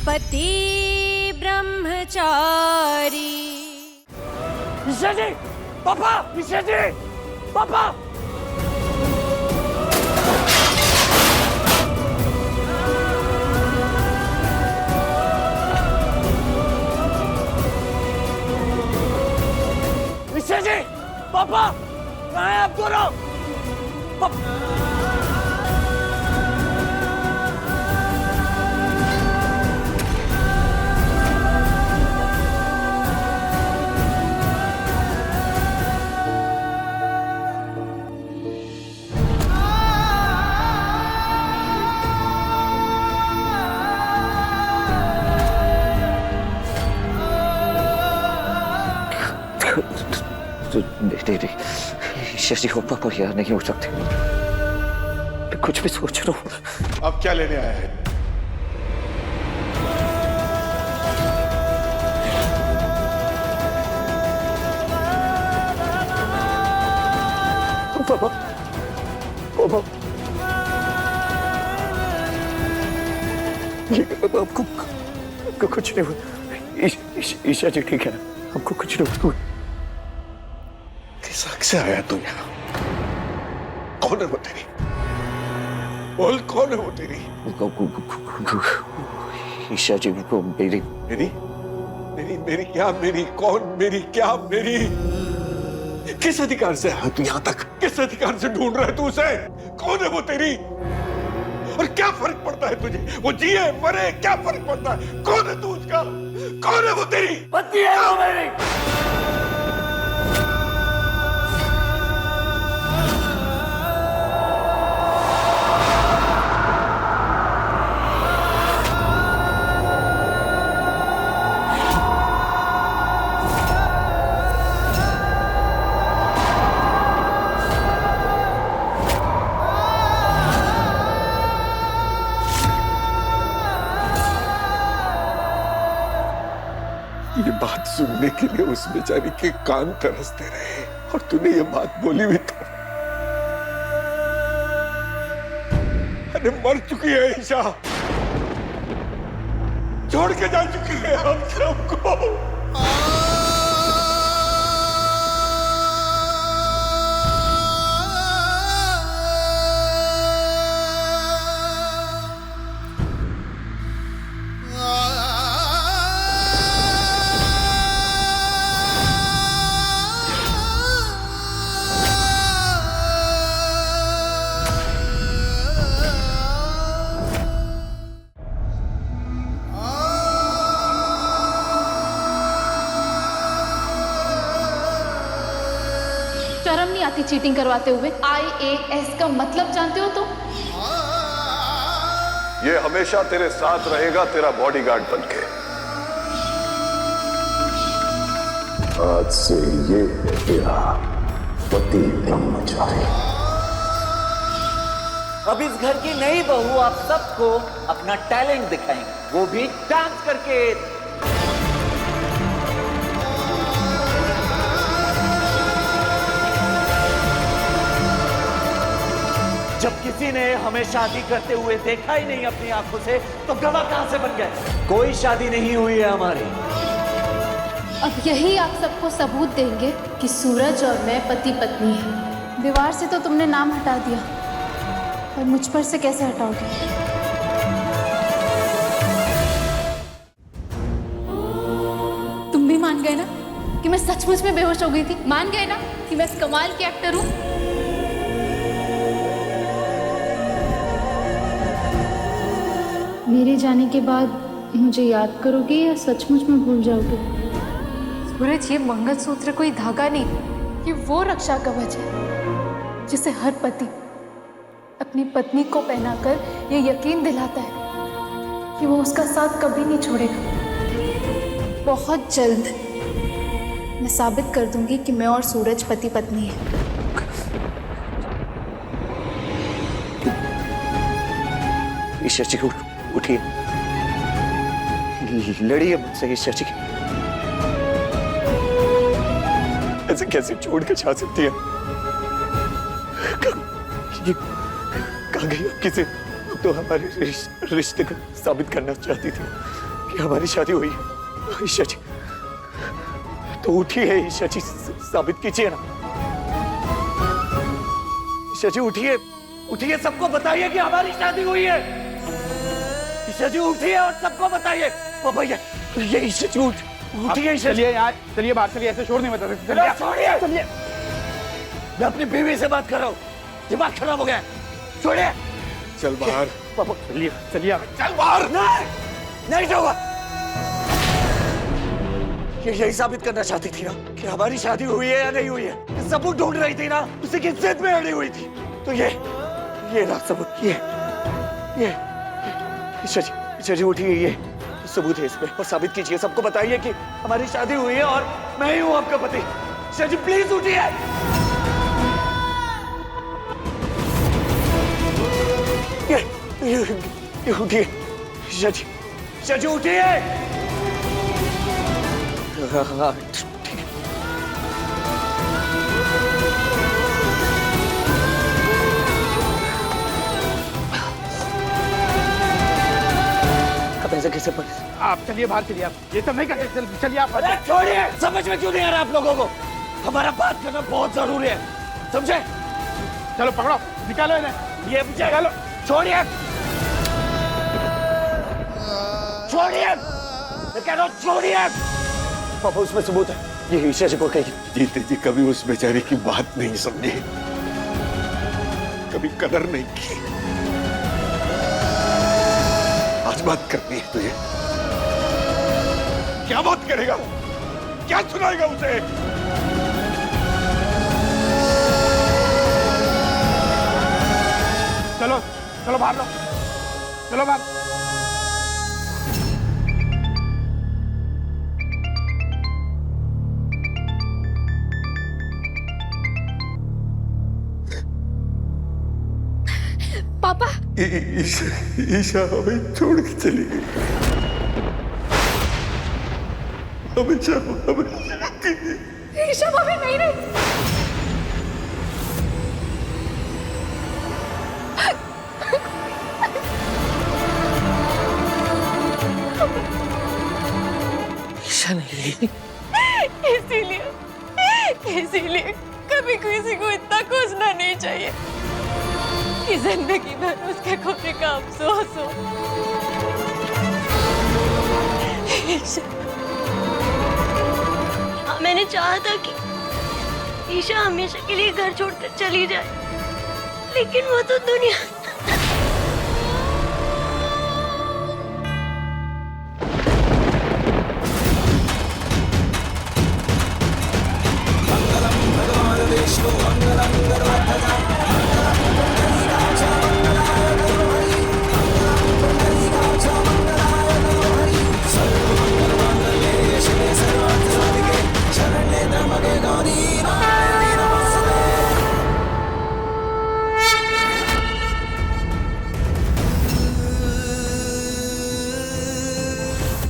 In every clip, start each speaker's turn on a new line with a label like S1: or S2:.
S1: पति ब्रह्मचारी।
S2: ईशा जी, पापा, ईशा जी, पापा। ईशा जी, पापा, कहाँ हैं आप दोनों?
S3: नहीं, शशि को पापा यहाँ नहीं हो सकते। मैं कुछ भी सोच रहा हूँ।
S4: अब क्या लेने आया है?
S3: पापा, पापा, आपको कुछ नहीं हुआ। ईशा जी ठीक है ना? हमको कुछ नहीं हुआ।
S4: किस हक से आया तू यहाँ? कौन है वो तेरी? बोल, कौन है वो तेरी?
S3: ईशा जी को मेरी
S4: मेरी मेरी मेरी क्या मेरी? कौन मेरी? क्या मेरी? किस अधिकार से आया तू यहाँ तक? किस अधिकार से ढूंढ रहा है तू उसे? कौन है वो तेरी? और क्या फर्क पड़ता है तुझे? वो जिए मरे क्या फर्क पड़ता है? कौन है तू उसका? कौन है वो तेरी?
S2: पति है वो मेरी।
S4: ये बात सुनने के लिए उस बेचारी के कान तरसते रहे और तूने ये बात बोली भी तो। अरे मर चुकी है ईशा, छोड़ के जा चुकी है हम सबको।
S5: शर्म नहीं आती चीटिंग करवाते हुए? IAS का मतलब जानते हो तुम?
S4: ये हमेशा तेरे साथ रहेगा, तेरा बॉडीगार्ड बनके। आज से ये है तेरा पति ब्रह्मचारी।
S2: अब इस घर की नई बहू आप सबको अपना टैलेंट दिखाएंगे, वो भी डांस करके। जब किसी ने हमें शादी करते हुए देखा ही नहीं अपनी आंखों से, तो गवाह कहां से बन गए? कोई शादी नहीं हुई है हमारी।
S5: अब यही आप सबको सबूत देंगे कि सूरज और मैं पति पत्नी हैं। दीवार से तो तुमने नाम हटा दिया, पर मुझ पर से कैसे हटाओगे? तुम भी मान गए ना कि मैं सचमुच में बेहोश हो गई थी? मान गए ना कि मैं इस कमाल की एक्टर हूँ? मेरे जाने के बाद मुझे याद करोगे या सचमुच में भूल जाओगे? सूरज, ये मंगलसूत्र कोई धागा नहीं, ये वो रक्षा कवच है जिसे हर पति अपनी पत्नी को पहनाकर ये यकीन दिलाता है कि वो उसका साथ कभी नहीं छोड़ेगा। बहुत जल्द मैं साबित कर दूंगी कि मैं और सूरज पति पत्नी हैं।
S3: ईशा जी उठिए, लड़िए मुझसे ईशा जी। ऐसे कैसे छोड़ के जा सकती है? कहाँ गई? किसे तो हमारे रिश्ते को साबित करना चाहती थी।
S2: कि हमारी शादी हुई है। ईशा जी तो उठिए, ईशा जी साबित कीजिए ना। ईशा जी उठिए, उठिए, सबको बताइए कि हमारी शादी हुई है। ईशा जी उठिए और सबको बताइए। पापा ये ईशा जी उठिए।
S6: चलिए यार, चलिए बाहर, चलिए, ऐसे शोर नहीं मचा सकते। चलिए
S2: छोड़िए,
S6: चलिए।
S2: मैं अपनी बीवी से बात कर रहा हूँ, दिमाग खराब हो गया है। छोड़िए
S4: चल बाहर।
S2: पापा।
S6: चलिए चलिए आप।
S4: चल बाहर।
S2: नहीं, नहीं जाऊंगा। ये यही साबित करना चाहती थी ना कि हमारी शादी हुई है या नहीं हुई है। ये सबूत ढूंढ रही थी ना, उसी की जिद में अड़ी हुई थी। तो ये ना सबूत, ये ईशा जी उठिए, ये सबूत है इसमें, और साबित कीजिए, सबको बताइए कि हमारी शादी हुई है और मैं ही हूँ आपका पति। ईशा जी प्लीज उठिए। ये उठिए। ईशा जी उठिए। हाँ, ठीक है। अब ऐसे कैसे पड़े?
S6: आप चलिए बाहर, चलिए आप, ये सब नहीं करते। चलिए आप।
S2: अरे छोड़िए, समझ में क्यों नहीं आ रहा आप लोगों को? हमारा बात करना बहुत जरूरी है, समझे?
S6: चलो पकड़ो, निकालो इन्हें।
S2: ये मुझे निकालो। छोड़िए, छोड़िए, मैं कह रहा हूँ छोड़िए। पापा उसमें सबूत है, ये ईशा जी को कही।
S4: जीते जी कभी उस बेचारे की बात नहीं समझी, कभी कदर नहीं की। आज बात करनी है तुझे। क्या बात करेगा? क्या सुनाएगा उसे?
S6: चलो चलो बाहर लो, चलो बाहर।
S5: पापा।
S4: ईशा हमें छोड़ के चली गई। हमेशा
S5: ईशा भाभी नहीं रही।
S2: ईशा नहीं,
S1: इसीलिए कभी किसी को इतना खोजना नहीं चाहिए कि जिंदगी भर उसके खोने का अफसोस हो। हाँ, मैंने चाहा था कि ईशा हमेशा के लिए घर छोड़कर चली जाए, लेकिन वो तो दुनिया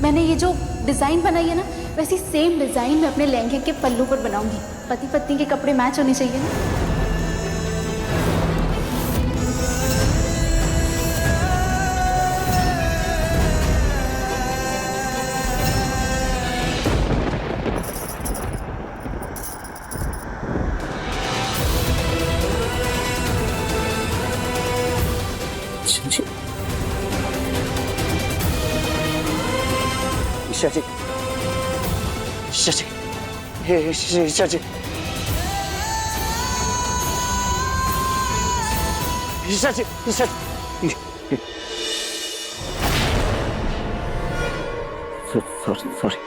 S5: मैंने ये जो डिजाइन बनाई है ना, वैसी सेम डिजाइन मैं अपने लहंगे के पल्लू पर बनाऊंगी। पति पत्नी के कपड़े मैच होने चाहिए ना।
S2: ईशा जी, ईशा जी, ईशा जी, ईशा जी, ईशा जी, सॉरी।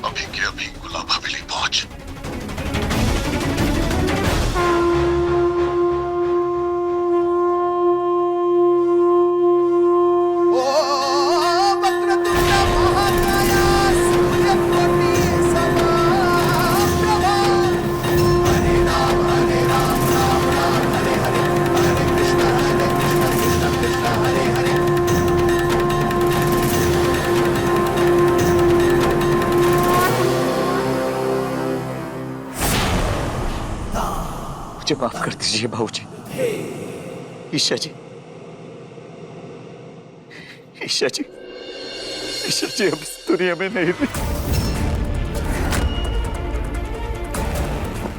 S4: अभी के अभी गुलाब हवेली पहुंच।
S3: मुझे माफ कर दीजिए बाबूजी। ईशा जी, ईशा जी, ईशा जी अब इस दुनिया में नहीं रही।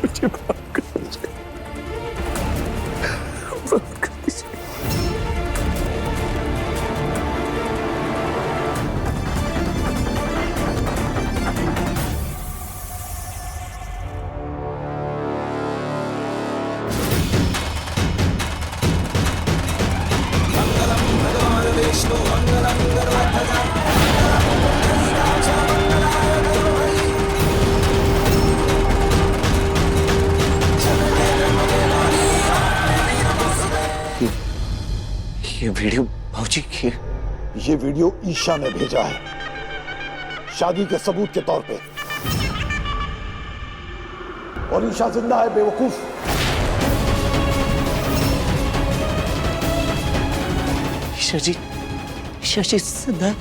S3: मुझे माफ कर दीजिए, माफ कर दीजिए। ये वीडियो बाबूजी की
S7: ये वीडियो ईशा ने भेजा है शादी के सबूत के तौर पे। और ईशा जिंदा है बेवकूफ।
S3: ईशा जी जिंदा है।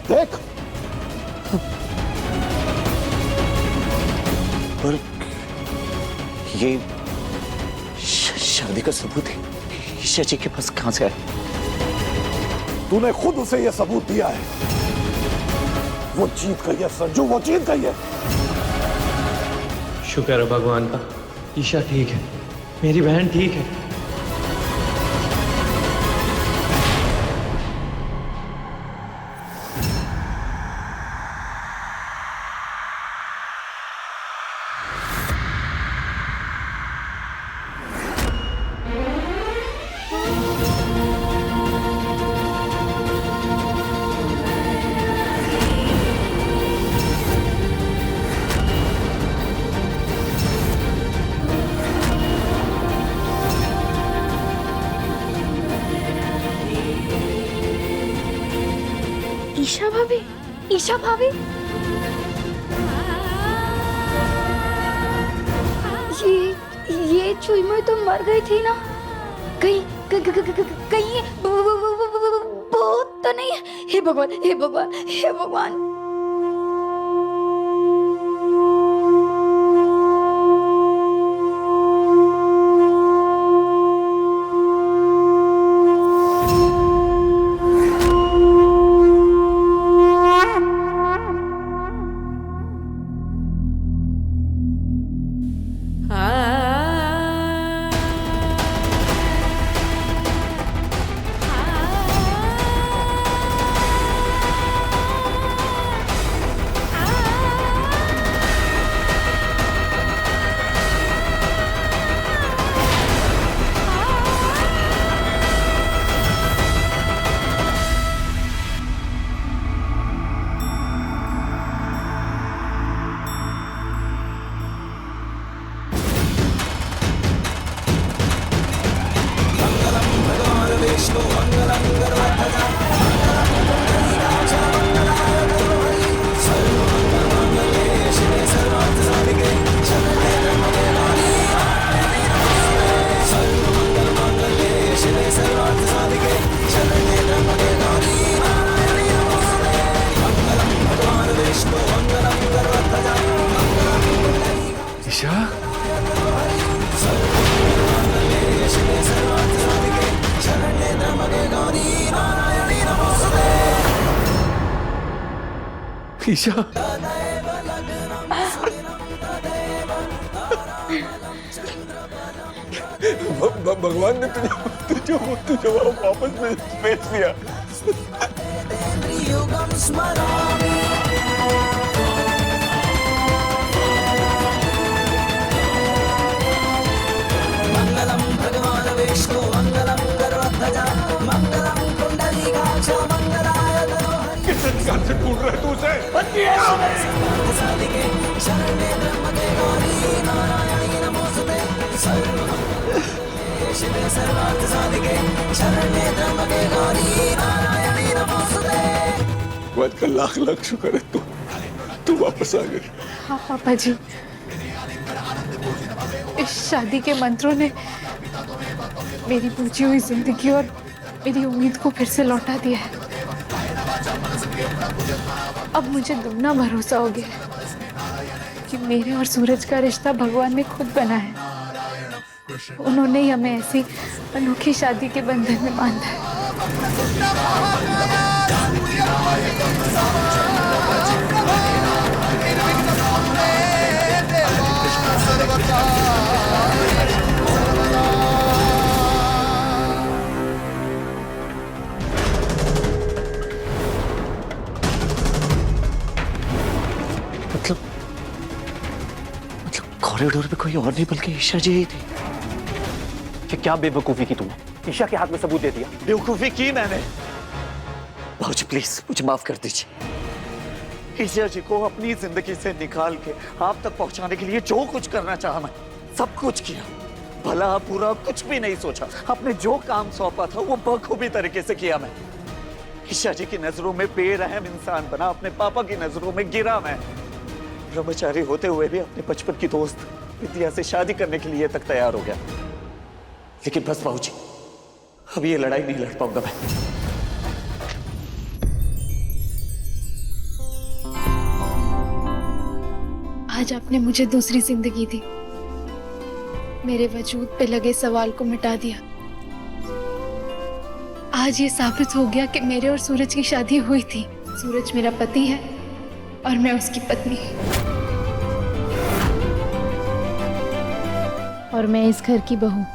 S7: देख
S3: पर ये शादी का सबूत है ईशा जी के पास कहां से आया?
S7: तूने खुद उसे यह सबूत दिया है। वो जीत गई है संजू, वो जीत गई है।
S8: शुक्र है भगवान का, ईशा ठीक है, मेरी बहन ठीक है।
S5: ईशा भाभी, ईशा भाभी, ये चुईमुई तो मर गई थी ना? कहीं कहीं भूत तो नहीं है? हे भगवान, हे भगवान, हे भगवान।
S4: ईशा, भगवान ने तुझे वापस भेज दिया।
S9: मंगलम भगवान विष्णु मंगलम गरुड़ध्वजा मंगलम कुंडलीकाक्ष मंगलाय
S4: किस अधिकार से ढूंढ रहे तू उसे?
S9: शरण्ये त्र्यंबके गौरी नारायणी नमोस्तुते शिवे सर्वार्थ साधिके शरण्ये त्र्यंबके गौरी नारायणी नमोस्तुते।
S4: भगवान का लाख लाख शुक्र है तू वापस आ गई।
S5: हाँ पापा जी, इस शादी के मंत्रों ने मेरी बुझी हुई जिंदगी और मेरी उम्मीद को फिर से लौटा दिया है। अब मुझे दुगना भरोसा हो गया है कि मेरे और सूरज का रिश्ता भगवान ने खुद बना है। उन्होंने ही हमें ऐसी अनोखी शादी के बंधन में बांधा है।
S3: मतलब कॉरिडोर में कोई और नहीं बल्कि ईशा जी ही थी।
S2: कि क्या बेवकूफी की तुमने ईशा के हाथ में सबूत दे दिया?
S3: बेवकूफी की मैंने। बाबूजी प्लीज मुझे माफ कर दीजिए। ईशा जी को अपनी जिंदगी से निकाल के आप तक पहुंचाने के लिए जो कुछ करना चाहा मैं सब कुछ किया। भला पूरा कुछ भी नहीं सोचा। आपने जो काम सौंपा था वो बखूबी तरीके से किया मैं। ईशा जी की नजरों में बेरहम इंसान बना, अपने पापा की नजरों में गिरा मैं। ब्रह्मचारी होते हुए भी अपने बचपन की दोस्त विद्या से शादी करने के लिए तक तैयार हो गया। लेकिन बस बाबूजी अब ये लड़ाई नहीं लड़ पाऊंगा मैं।
S5: आज आपने मुझे दूसरी जिंदगी दी, मेरे वजूद पे लगे सवाल को मिटा दिया। आज ये साबित हो गया कि मेरे और सूरज की शादी हुई थी। सूरज मेरा पति है और मैं उसकी पत्नी, और मैं इस घर की बहू।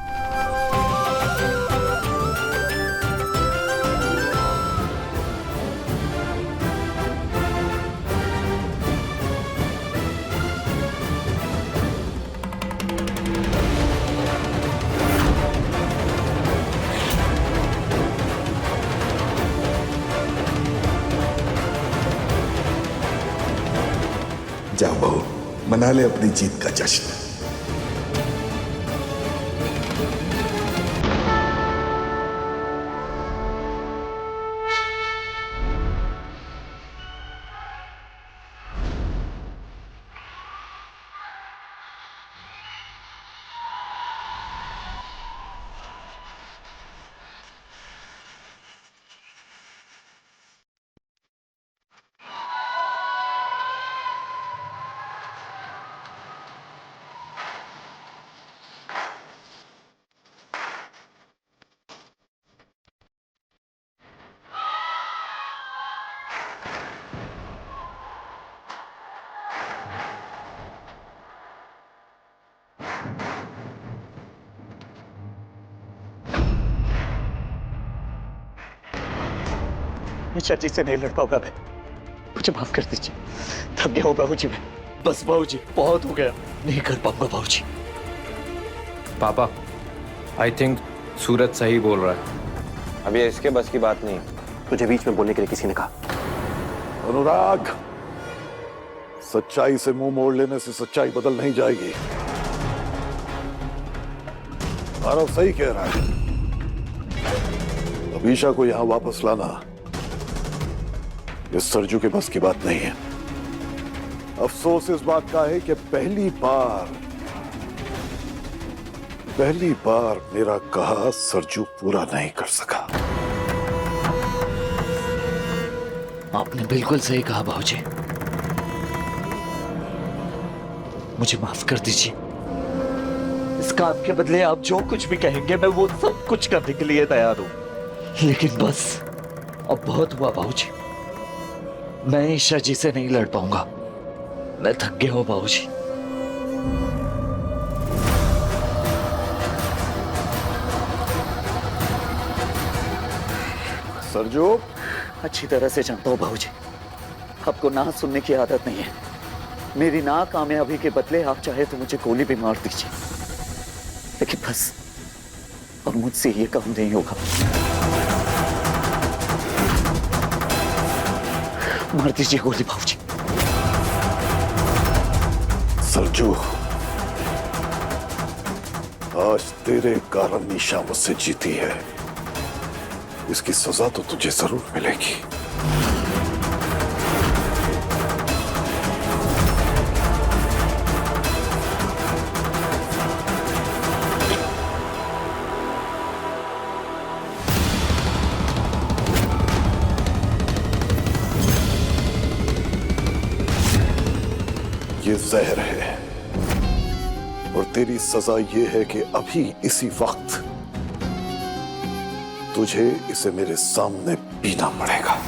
S7: जाओ बहू, मना ले अपनी जीत का जश्न।
S3: ईशा जी से नहीं लड़ पाऊंगा मैं। मुझे माफ कर दीजिए। थक गया हूँ बाबूजी मैं। बस बाबूजी बहुत हो गया, नहीं कर पाऊंगा बाबूजी।
S8: पापा आई थिंक सूरज सही बोल रहा है।
S10: अब ये इसके बस की बात नहीं।
S2: तुझे बीच में बोलने के लिए किसी ने कहा?
S7: अनुराग, सच्चाई से मुंह मोड़ लेने से सच्चाई बदल नहीं जाएगी। आरव सही कह रहा है। अभीशा को यहां वापस लाना इस सरजू के बस की बात नहीं है। अफसोस इस बात का है कि पहली बार मेरा कहा सरजू पूरा नहीं कर सका।
S3: आपने बिल्कुल सही कहा बाबूजी। मुझे माफ कर दीजिए। इस काम के बदले आप जो कुछ भी कहेंगे मैं वो सब कुछ करने के लिए तैयार हूं। लेकिन बस अब बहुत हुआ बाबूजी। मैं ईशा जी से नहीं लड़ पाऊंगा। मैं थक गया हूं बाबूजी।
S7: सरजू,
S3: अच्छी तरह से जानता हूं बाबूजी, आपको ना सुनने की आदत नहीं है। मेरी नाकामयाबी के बदले आप चाहे तो मुझे गोली भी मार दीजिए, लेकिन बस अब मुझसे ये काम नहीं होगा। मार दीजिए गोली बाबूजी।
S7: सरजू, आज तेरे कारण निशा मुझसे जीती है। इसकी सजा तो तुझे जरूर मिलेगी। ये जहर है, और तेरी सजा ये है कि अभी इसी वक्त तुझे इसे मेरे सामने पीना पड़ेगा।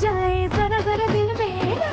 S5: जाए जरा जरा दिल मेरा।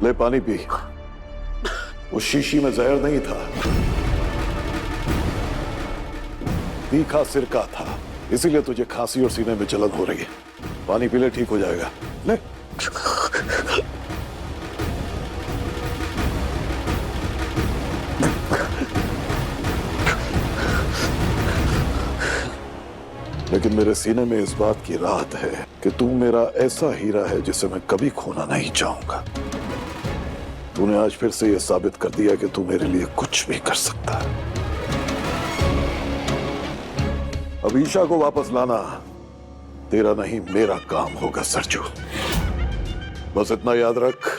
S7: ले पानी पी। उस शीशी में जहर नहीं था, तीखा सिरका था, इसीलिए तुझे खांसी और सीने में जलन हो रही है। पानी पी ले, ठीक हो जाएगा। ले। लेकिन मेरे सीने में इस बात की राहत है कि तू मेरा ऐसा हीरा है जिसे मैं कभी खोना नहीं चाहूंगा। तूने आज फिर से यह साबित कर दिया कि तू मेरे लिए कुछ भी कर सकता है। अब ईशा को वापस लाना तेरा नहीं मेरा काम होगा सरजू। बस इतना याद रख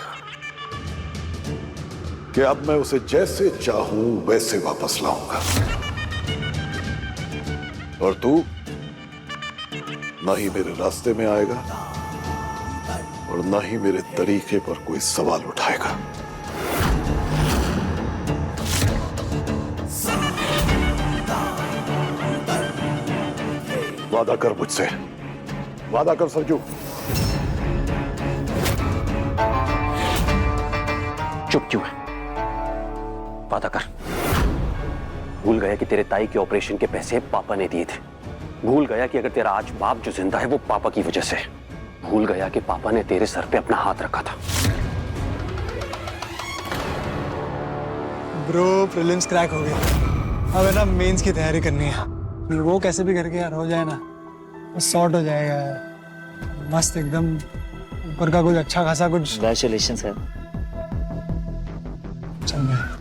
S7: कि अब मैं उसे जैसे चाहूं वैसे वापस लाऊंगा, और तू ना ही मेरे रास्ते में आएगा और ना ही मेरे तरीके पर कोई सवाल उठाएगा। वादा कर मुझसे, वादा कर सरजू।
S2: चुप क्यों है? वादा कर। भूल गया कि तेरे ताई के ऑपरेशन के पैसे पापा ने दिए थे। भूल गया कि अगर तेरा आज बाप जो जिंदा है वो पापा की वजह से। भूल गया कि पापा ने तेरे सर पे अपना हाथ रखा था।
S10: ब्रो प्रीलिम्स क्रैक हो गया, अब है ना मेंस की तैयारी करनी है। वो कैसे भी करके यार हो जाए ना, सॉर्ट हो जाएगा यार। मस्त एकदम ऊपर का कुछ अच्छा खासा कुछ।
S3: Congratulations sir.
S10: चल गया।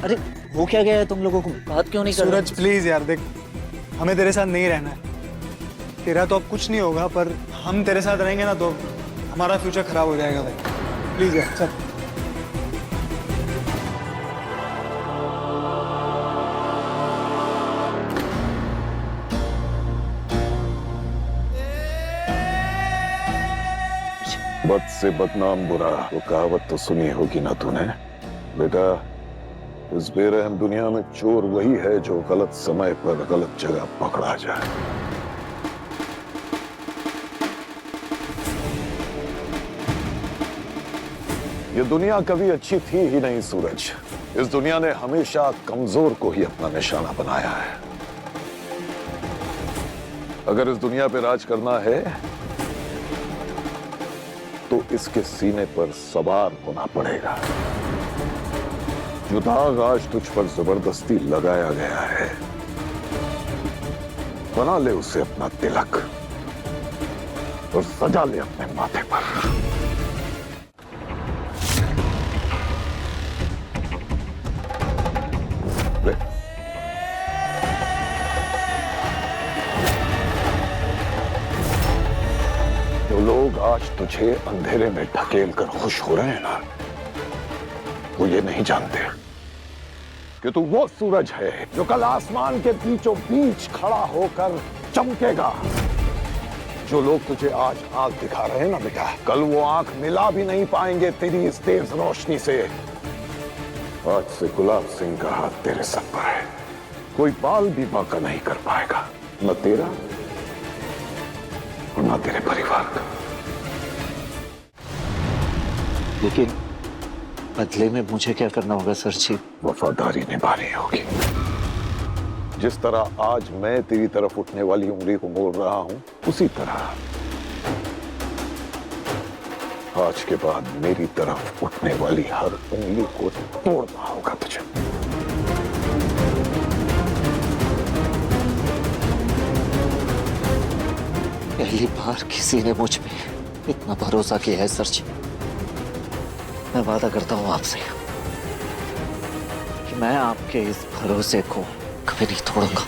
S3: अरे हो क्या गया है तुम लोगों को? बात क्यों नहीं कर रहे?
S10: सूरज प्लीज यार देख, हमें तेरे साथ नहीं रहना है। तेरा तो अब कुछ नहीं होगा, पर हम तेरे साथ रहेंगे ना तो हमारा फ्यूचर खराब हो जाएगा भाई। प्लीज यार चल।
S7: बद से बदनाम बुरा, वो कहावत तो सुनी होगी ना तूने बेटा। इस बेरहम दुनिया में चोर वही है जो गलत समय पर गलत जगह पकड़ा जाए। ये दुनिया कभी अच्छी थी ही नहीं सूरज। इस दुनिया ने हमेशा कमजोर को ही अपना निशाना बनाया है। अगर इस दुनिया पे राज करना है तो इसके सीने पर सवार होना पड़ेगा। जो दाग आज तुझ पर जबरदस्ती लगाया गया है, बना ले उसे अपना तिलक और सजा ले अपने माथे पर। जो लोग आज तुझे अंधेरे में ढकेल कर खुश हो रहे हैं ना, वो ये नहीं जानते कि तू वो सूरज है जो कल आसमान के बीचों बीच खड़ा होकर चमकेगा। जो लोग तुझे आज आंख दिखा रहे हैं ना बेटा, कल वो आंख मिला भी नहीं पाएंगे तेरी इस तेज रोशनी से। आज से गुलाब सिंह का हाथ तेरे सर पर है, कोई बाल भी बांका नहीं कर पाएगा, न तेरा और न तेरे परिवार का।
S3: लेकिन बदले में मुझे क्या करना होगा सर जी?
S7: वफादारी निभानी होगी। जिस तरह आज मैं तेरी तरफ उठने वाली उंगली को मोड़ रहा हूं, उसी तरह आज के बाद मेरी तरफ उठने वाली हर उंगली को तोड़ना होगा तुझे।
S3: पहली बार किसी ने मुझ पे इतना भरोसा किया है सर जी। मैं वादा करता हूं आपसे कि मैं आपके इस भरोसे को कभी नहीं तोड़ूंगा।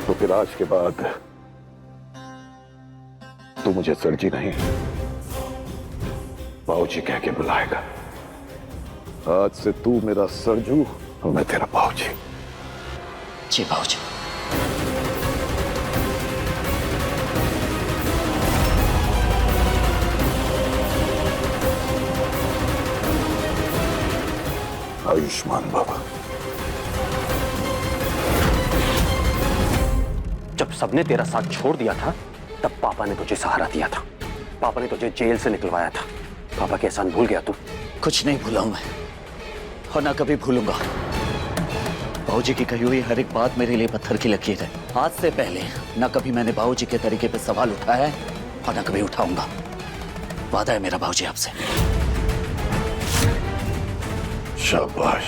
S7: तो फिर आज के बाद तू मुझे सरजी नहीं, बाबूजी कह के बुलाएगा। आज से तू मेरा सरजू और मैं तेरा बाबूजी।
S3: जी बाबूजी।
S7: आयुष्मान बाबा।
S2: जब सबने तेरा साथ छोड़ दिया था, तब पापा ने तुझे सहारा दिया था। पापा ने तुझे जेल से निकलवाया था। पापा के एहसान भूल गया तू?
S3: कुछ नहीं भूला हूं मैं, और ना कभी भूलूंगा। बाबूजी की कही हुई हर एक बात मेरे लिए पत्थर की लकीर है। आज से पहले ना कभी मैंने बाबूजी के तरीके पे सवाल उठाया है और ना कभी उठाऊंगा। वादा है मेरा बाबूजी आपसे।
S7: शाबाश।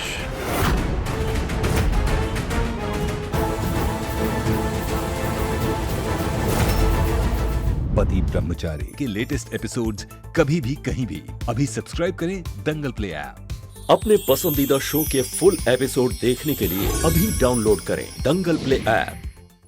S11: पति ब्रह्मचारी के लेटेस्ट एपिसोड्स कभी भी कहीं भी अभी सब्सक्राइब करें दंगल प्ले ऐप।
S12: अपने पसंदीदा शो के फुल एपिसोड देखने के लिए अभी डाउनलोड करें दंगल प्ले ऐप।